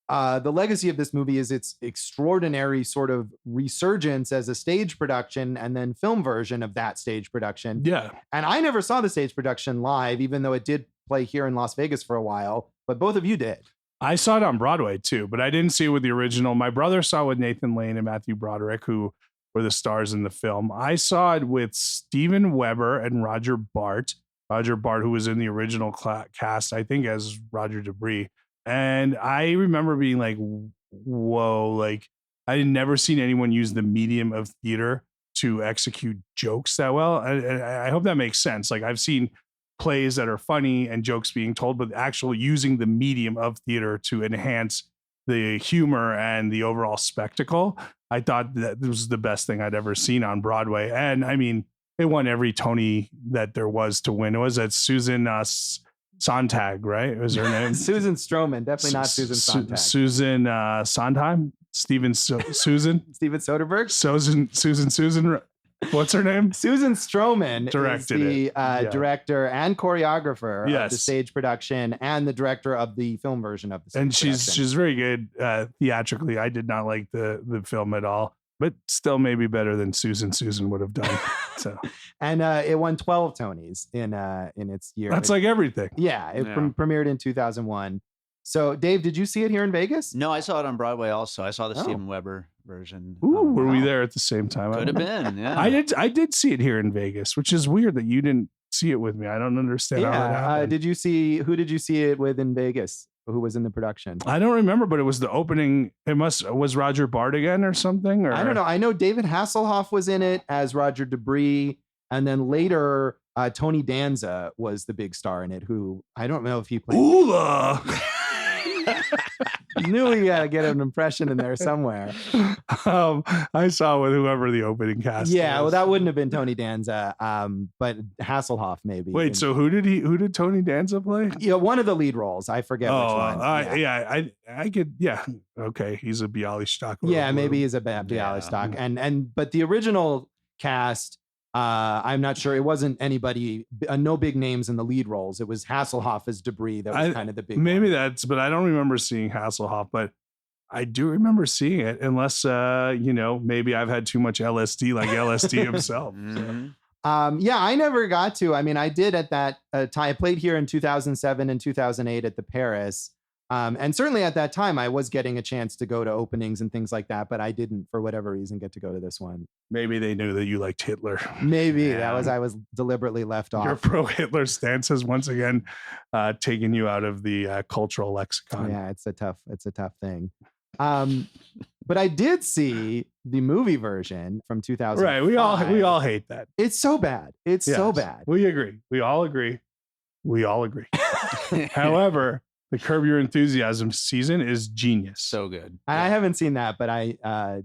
Speaker 1: the legacy of this movie is its extraordinary sort of resurgence as a stage production and then film version of that stage production.
Speaker 2: Yeah,
Speaker 1: and I never saw the stage production live, even though it did play here in Las Vegas for a while. But both of you did.
Speaker 2: I saw it on Broadway too, but I didn't see it with the original. My brother saw it with Nathan Lane and Matthew Broderick, who were the stars in the film. I saw it with Steven Weber and Roger Bart. Roger Bart, who was in the original cast, I think, as Roger Debris. And I remember being like, whoa, like I had never seen anyone use the medium of theater to execute jokes that well. I hope that makes sense. Like I've seen plays that are funny and jokes being told, but actually using the medium of theater to enhance the humor and the overall spectacle. I thought that this was the best thing I'd ever seen on Broadway. And I mean, it won every Tony that there was to win. It was at Susan Sontag, right? Was her name?
Speaker 1: Susan Stroman, definitely not Susan Sontag.
Speaker 2: Susan Sondheim? Susan?
Speaker 1: Steven Soderbergh?
Speaker 2: Susan. What's her name?
Speaker 1: Susan Stroman
Speaker 2: directed
Speaker 1: is the director and choreographer of the stage production and the director of the film version of the stage production.
Speaker 2: And she's very good theatrically. I did not like the film at all, but still maybe better than Susan would have done. So,
Speaker 1: and it won 12 Tonys in its year.
Speaker 2: That's like everything.
Speaker 1: Yeah, it premiered in 2001. So, Dave, did you see it here in Vegas?
Speaker 3: No, I saw it on Broadway also. I saw the Steven Weber version.
Speaker 2: Ooh, were we there at the same time?
Speaker 3: Could have been, yeah.
Speaker 2: I did see it here in Vegas, which is weird that you didn't see it with me. I don't understand how that happened.
Speaker 1: Who did you see it with in Vegas? who was in the production?
Speaker 2: I don't remember, but it was the opening. Was Roger Bart again or something? Or
Speaker 1: I don't know. I know David Hasselhoff was in it as Roger Debris, and then later Tony Danza was the big star in it. Who I don't know if he played.
Speaker 2: Oola.
Speaker 1: Knew he had to get an impression in there somewhere.
Speaker 2: I saw with whoever the opening cast.
Speaker 1: Yeah,
Speaker 2: was.
Speaker 1: well, that wouldn't have been Tony Danza, but Hasselhoff maybe.
Speaker 2: Wait, so who did Tony Danza play?
Speaker 1: Yeah, one of the lead roles. I forget which one.
Speaker 2: I could. Yeah, okay, he's a Bialystok.
Speaker 1: Yeah, maybe he's a Bialystok, but the original cast. I'm not sure. It wasn't anybody, no big names in the lead roles. It was Hasselhoff as Debris. That was kind of the big
Speaker 2: maybe
Speaker 1: one.
Speaker 2: but I don't remember seeing Hasselhoff, but I do remember seeing it, unless, maybe I've had too much LSD like LSD himself.
Speaker 3: Mm-hmm.
Speaker 1: Yeah, I never got to. I mean, I did at that time. I played here in 2007 and 2008 at the Paris. And certainly at that time, I was getting a chance to go to openings and things like that, but I didn't, for whatever reason, get to go to this one.
Speaker 2: Maybe they knew that you liked Hitler.
Speaker 1: Maybe I was deliberately left off.
Speaker 2: Your pro-Hitler stance has once again taken you out of the cultural lexicon.
Speaker 1: Yeah, it's a tough thing. But I did see the movie version from 2000.
Speaker 2: Right, we all hate that.
Speaker 1: It's so bad. It's so bad.
Speaker 2: We agree. We all agree. However, the Curb Your Enthusiasm season is genius.
Speaker 3: So good.
Speaker 1: I haven't seen that, but I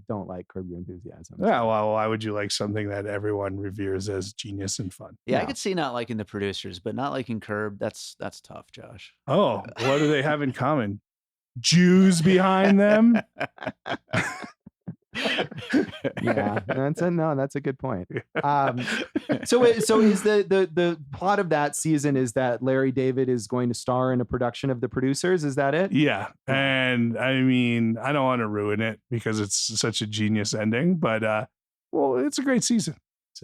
Speaker 1: don't like Curb Your Enthusiasm.
Speaker 2: Yeah, well, why would you like something that everyone reveres as genius and fun?
Speaker 3: Yeah, I could see not liking The Producers, but not liking Curb. That's tough, Josh.
Speaker 2: Oh, what do they have in common? Jews behind them?
Speaker 1: Yeah, that's a good point. So is the plot of that season is that Larry David is going to star in a production of The Producers? Is that it?
Speaker 2: Yeah, and I mean, I don't want to ruin it because it's such a genius ending, but well, it's a great season.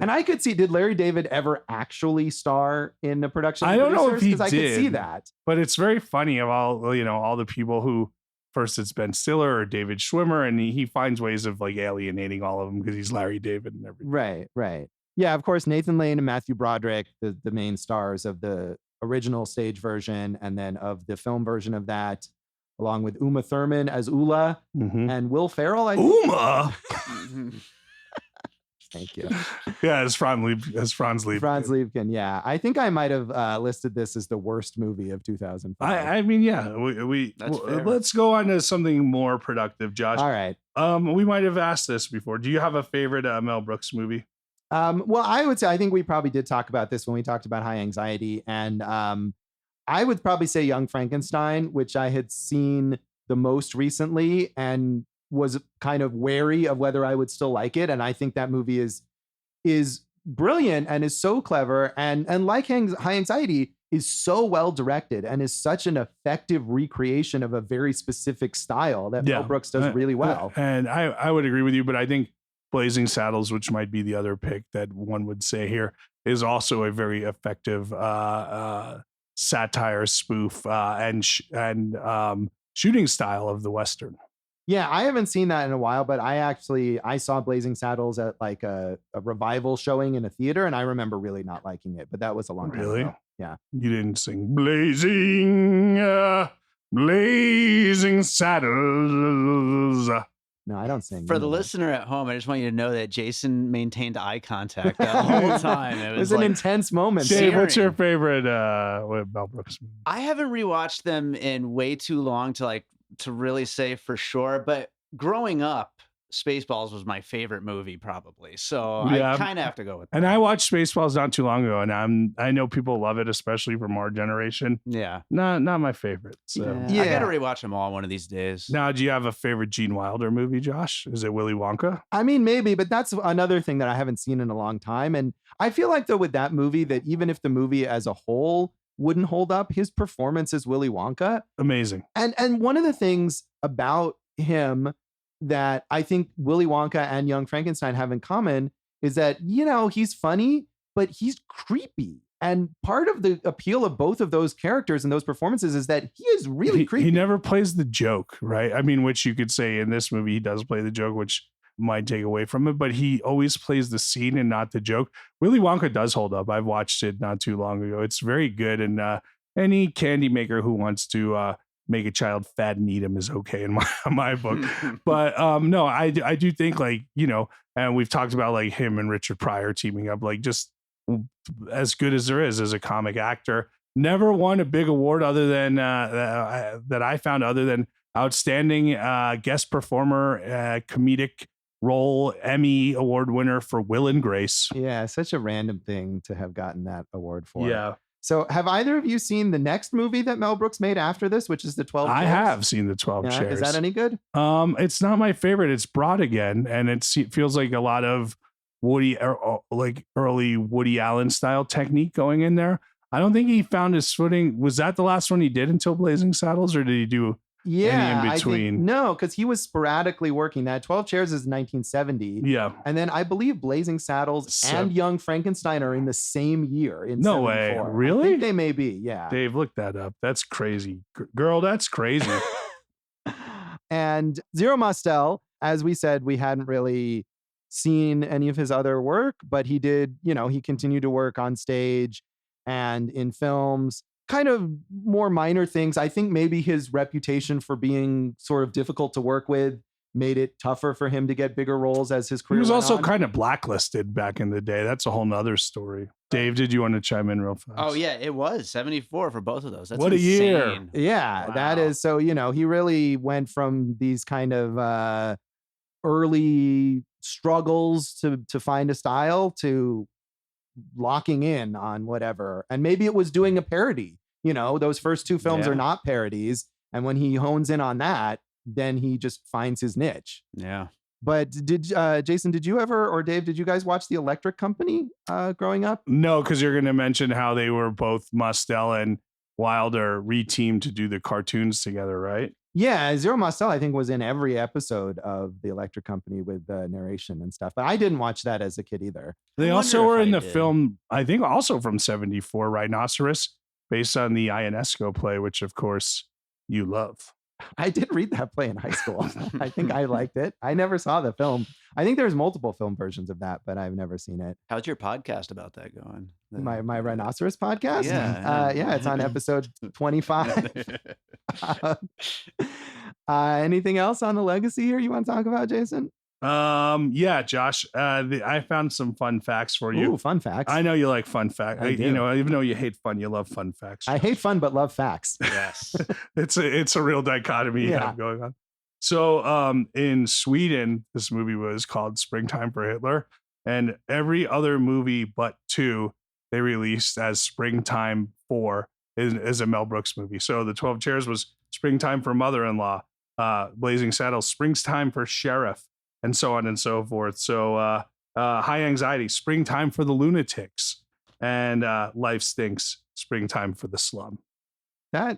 Speaker 1: And I could see, did Larry David ever actually star in a production?
Speaker 2: I don't know if he did.
Speaker 1: I could see that,
Speaker 2: but it's very funny of all the people who. First, it's Ben Stiller or David Schwimmer, and he finds ways of like alienating all of them because he's Larry David and everything.
Speaker 1: Right. Yeah, of course, Nathan Lane and Matthew Broderick, the main stars of the original stage version and then of the film version of that, along with Uma Thurman as Ula and Will Ferrell.
Speaker 2: Uma!
Speaker 1: Thank you.
Speaker 2: Yeah, as Franz Liebken.
Speaker 1: Franz Liebken, yeah. I think I might have listed this as the worst movie of 2005.
Speaker 2: I mean, yeah, let's go on to something more productive, Josh.
Speaker 1: All right.
Speaker 2: We might have asked this before. Do you have a favorite Mel Brooks movie?
Speaker 1: Well, I would say, I think we probably did talk about this when we talked about High Anxiety. And I would probably say Young Frankenstein, which I had seen the most recently and was kind of wary of whether I would still like it. And I think that movie is brilliant and is so clever. And like High Anxiety is so well directed and is such an effective recreation of a very specific style that Mel Brooks does really well. And
Speaker 2: I would agree with you, but I think Blazing Saddles, which might be the other pick that one would say here, is also a very effective satire, spoof, and shooting style of the Western.
Speaker 1: Yeah, I haven't seen that in a while, but I saw Blazing Saddles at like a revival showing in a theater, and I remember really not liking it, but that was a long time ago. Yeah.
Speaker 2: You didn't sing Blazing Saddles.
Speaker 1: No, I don't sing.
Speaker 3: For the listener at home, I just want you to know that Jason maintained eye contact the whole time.
Speaker 1: It was an intense moment.
Speaker 2: Dave, what's your favorite Mel Brooks movie?
Speaker 3: I haven't rewatched them in way too long to really say for sure, but growing up, Spaceballs was my favorite movie probably. So I kind of have to go with that.
Speaker 2: And I watched Spaceballs not too long ago, and I know people love it, especially from our generation.
Speaker 3: Yeah.
Speaker 2: Not my favorite. So
Speaker 3: I got to rewatch them all one of these days.
Speaker 2: Now, do you have a favorite Gene Wilder movie, Josh? Is it Willy Wonka?
Speaker 1: I mean, maybe, but that's another thing that I haven't seen in a long time. And I feel like though with that movie, that even if the movie as a whole wouldn't hold up, his performance as Willy Wonka,
Speaker 2: amazing.
Speaker 1: And one of the things about him that I think Willy Wonka and Young Frankenstein have in common is that, he's funny, but he's creepy. And part of the appeal of both of those characters and those performances is that he is really creepy.
Speaker 2: He never plays the joke, right? I mean, which you could say in this movie, he does play the joke, which might take away from it, but he always plays the scene and not the joke. Willy Wonka does hold up. I've watched it not too long ago. It's very good. And any candy maker who wants to make a child fat and eat him is okay in my book. But no, I do think, like, you know, and we've talked about like him and Richard Pryor teaming up, like just as good as there is as a comic actor. Never won a big award other than that I found, other than outstanding guest performer, comedic role, Emmy award winner for Will and Grace.
Speaker 1: Yeah, such a random thing to have gotten that award for.
Speaker 2: Yeah.
Speaker 1: So have either of you seen the next movie that Mel Brooks made after this, which is the 12
Speaker 2: I
Speaker 1: Chairs?
Speaker 2: have seen the 12 Chairs.
Speaker 1: Is that any good?
Speaker 2: It's not my favorite. It's broad again, and it feels like a lot of like early Woody Allen style technique going in there. I don't think he found his footing. Was that the last one he did until Blazing Saddles, or did he do any in between?
Speaker 1: No, because he was sporadically working. That 12 Chairs is 1970.
Speaker 2: Yeah.
Speaker 1: And then I believe Blazing Saddles and Young Frankenstein are in the same year.
Speaker 2: No 74. Way. Really?
Speaker 1: I think they may be. Yeah.
Speaker 2: Dave, look that up. That's crazy. Girl, that's crazy.
Speaker 1: And Zero Mostel, as we said, we hadn't really seen any of his other work, but he did, you know, he continued to work on stage and in films, kind of more minor things. I think maybe his reputation for being sort of difficult to work with made it tougher for him to get bigger roles as his career
Speaker 2: He was
Speaker 1: went
Speaker 2: also
Speaker 1: on.
Speaker 2: kind of blacklisted back in the day. That's a whole nother story. Dave, did you want to chime in real fast?
Speaker 3: Oh, yeah, it was 74 for both of those. That's
Speaker 2: what
Speaker 3: insane.
Speaker 2: A year.
Speaker 1: Yeah,
Speaker 3: Wow.
Speaker 1: that is. So, you know, he really went from these kind of early struggles to find a style to locking in on whatever. And maybe it was doing a parody. You know, those first two films
Speaker 3: Yeah.
Speaker 1: are not parodies. And when he hones in on that, then he just finds his niche.
Speaker 3: Yeah.
Speaker 1: But did Jason, did you ever, or Dave, did you guys watch The Electric Company growing up?
Speaker 2: No, because you're going to mention how they were both Mostel and Wilder reteamed to do the cartoons together, right?
Speaker 1: Yeah, Zero Mostel, I think, was in every episode of The Electric Company with narration and stuff. But I didn't watch that as a kid either.
Speaker 2: They
Speaker 3: I
Speaker 2: also
Speaker 3: wonder
Speaker 2: were
Speaker 3: if
Speaker 2: in
Speaker 3: I
Speaker 2: the
Speaker 3: did.
Speaker 2: film, I think also from 74, Rhinoceros, based on the Ionesco play, which of course you love.
Speaker 1: I did read that play in high school. I think I liked it. I never saw the film. I think there's multiple film versions of that, but I've never seen it.
Speaker 3: How's your podcast about that going?
Speaker 1: My Rhinoceros podcast?
Speaker 3: Yeah.
Speaker 1: Yeah, it's on episode 25. Anything else on the legacy here you want to talk about, Jason?
Speaker 2: Yeah, Josh, I found some fun facts for you.
Speaker 1: Ooh, fun facts.
Speaker 2: I know you like fun facts.
Speaker 1: I do.
Speaker 2: You know, even though you hate fun, you love fun facts.
Speaker 1: I hate fun, but love facts.
Speaker 3: Yes.
Speaker 2: It's a real dichotomy you have going on. So in Sweden, this movie was called Springtime for Hitler, and every other movie but two they released as Springtime 4 is a Mel Brooks movie. So the 12 Chairs was Springtime for Mother-in-Law, Blazing Saddles, Springtime for Sheriff, and so on and so forth. So High Anxiety, Springtime for the Lunatics, and Life Stinks, Springtime for the Slum.
Speaker 1: That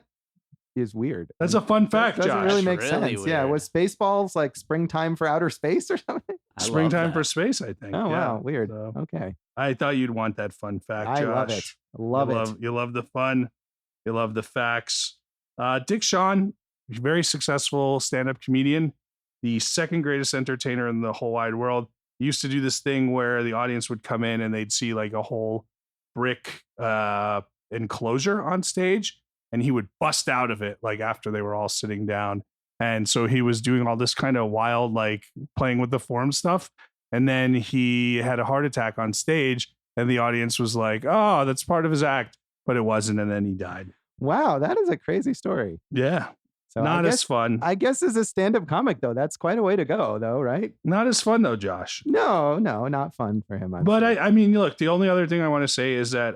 Speaker 1: is weird.
Speaker 2: That's a fun fact,
Speaker 1: Doesn't
Speaker 2: Josh.
Speaker 1: really make
Speaker 3: Really
Speaker 1: sense. Yeah,
Speaker 3: weird.
Speaker 1: was Spaceballs like Springtime for Outer Space or something?
Speaker 3: I love
Speaker 2: Springtime
Speaker 3: that.
Speaker 2: for Space, I think.
Speaker 1: Oh,
Speaker 2: Yeah.
Speaker 1: wow. Weird.
Speaker 2: So,
Speaker 1: Okay.
Speaker 2: I thought you'd want that fun fact, Josh.
Speaker 1: I love it. Love it.
Speaker 2: You love the fun. You love the facts. Dick Shawn, very successful stand-up comedian, the second greatest entertainer in the whole wide world. He used to do this thing where the audience would come in and they'd see like a whole brick enclosure on stage, and he would bust out of it like after they were all sitting down. And so he was doing all this kind of wild, like playing with the form stuff. And then he had a heart attack on stage, and the audience was like, oh, that's part of his act, but it wasn't. And then he died.
Speaker 1: Wow, that is a crazy story.
Speaker 2: Yeah.
Speaker 1: So
Speaker 2: Not
Speaker 1: I guess,
Speaker 2: as fun.
Speaker 1: I guess as a stand-up comic, though, that's quite a way to go, though, right?
Speaker 2: Not as fun though, Josh.
Speaker 1: No, not fun for him. I'm
Speaker 2: But
Speaker 1: sure.
Speaker 2: I mean, look, the only other thing I want to say is that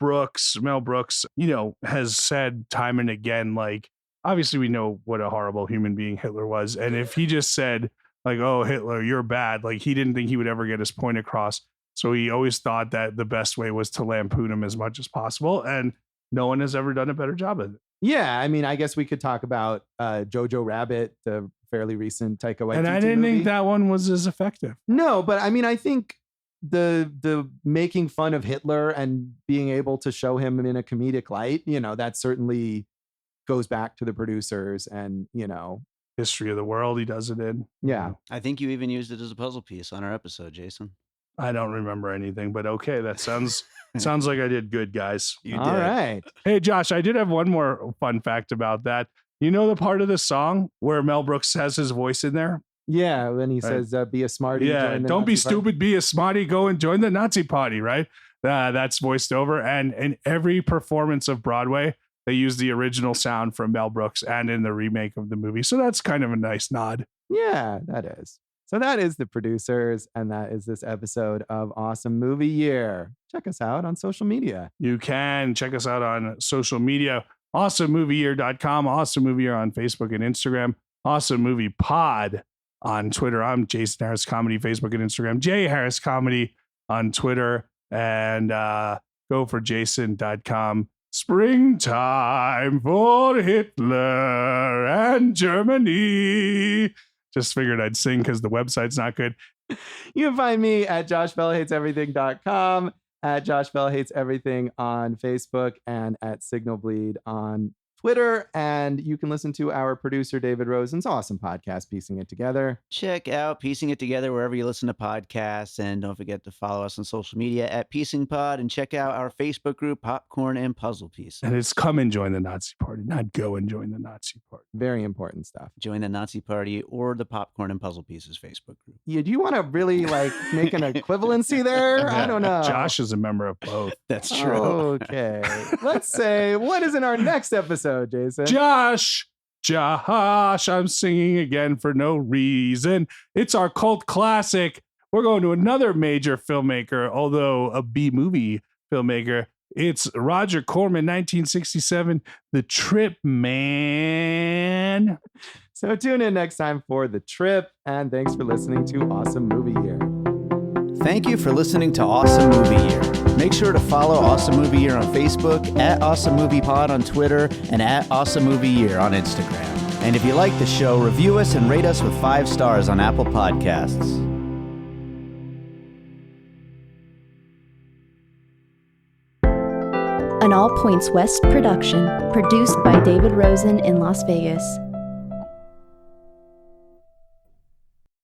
Speaker 2: Mel Brooks, you know, has said time and again, like, obviously we know what a horrible human being Hitler was. And if he just said like, oh, Hitler, you're bad, like he didn't think he would ever get his point across. So he always thought that the best way was to lampoon him as much as possible. And no one has ever done a better job of it.
Speaker 1: Yeah, I mean, I guess we could talk about Jojo Rabbit, the fairly recent Taika Waititi
Speaker 2: And I didn't
Speaker 1: movie.
Speaker 2: think that one was as effective.
Speaker 1: No, but I mean, I think the making fun of Hitler and being able to show him in a comedic light, you know, that certainly goes back to the producers and, you know,
Speaker 2: History of the world, he does it in.
Speaker 1: yeah.
Speaker 3: I think you even used it as a puzzle piece on our episode, Jason.
Speaker 2: I don't remember anything, but okay, that sounds like I did good, guys.
Speaker 3: You did.
Speaker 1: All right.
Speaker 2: Hey, Josh, I did have one more fun fact about that. You know the part of the song where Mel Brooks has his voice in there?
Speaker 1: Yeah, when he
Speaker 2: Right.
Speaker 1: says, "Be a smarty."
Speaker 2: Yeah,
Speaker 1: join the
Speaker 2: don't be
Speaker 1: Nazi party."
Speaker 2: stupid, be a smarty, go and join the Nazi party, right? That's voiced over. And in every performance of Broadway, they use the original sound from Mel Brooks and in the remake of the movie. So that's kind of a nice nod.
Speaker 1: Yeah, that is. So that is The Producers, and that is this episode of Awesome Movie Year. Check us out on social media.
Speaker 2: You can check us out on social media, awesomemovieyear.com, Awesome Movie Year on Facebook and Instagram, Awesome Movie Pod on Twitter. I'm Jason Harris Comedy, Facebook and Instagram, Jay Harris Comedy on Twitter, and go for jason.com. Springtime for Hitler and Germany. Just figured I'd sing because the website's not good.
Speaker 1: You can find me at joshbellhateseverything.com, at Josh Bell Hates Everything on Facebook, and at Signal Bleed on Twitter. And you can listen to our producer, David Rosen's awesome podcast, Piecing It Together.
Speaker 3: Check out Piecing It Together wherever you listen to podcasts. And don't forget to follow us on social media at Piecing Pod, and check out our Facebook group, Popcorn and Puzzle Pieces.
Speaker 2: And it's come and join the Nazi party, not go and join the Nazi party.
Speaker 1: Very important stuff.
Speaker 3: Join the Nazi Party or the Popcorn and Puzzle Pieces Facebook group.
Speaker 1: Yeah, do you want to really make an equivalency there? I don't know.
Speaker 2: Josh is a member of both.
Speaker 3: That's true.
Speaker 1: Okay. Let's say, what is in our next episode, Jason?
Speaker 2: Josh, I'm singing again for no reason. It's our cult classic. We're going to another major filmmaker, although a B movie filmmaker. It's Roger Corman, 1967, The Trip, man.
Speaker 1: So tune in next time for The Trip, and thanks for listening to Awesome Movie Year.
Speaker 3: Thank you for listening to Awesome Movie Year. Make sure to follow Awesome Movie Year on Facebook, at Awesome Movie Pod on Twitter, and at Awesome Movie Year on Instagram. And if you like the show, review us and rate us with 5 stars on Apple Podcasts.
Speaker 4: An All Points West production, produced by David Rosen in Las Vegas.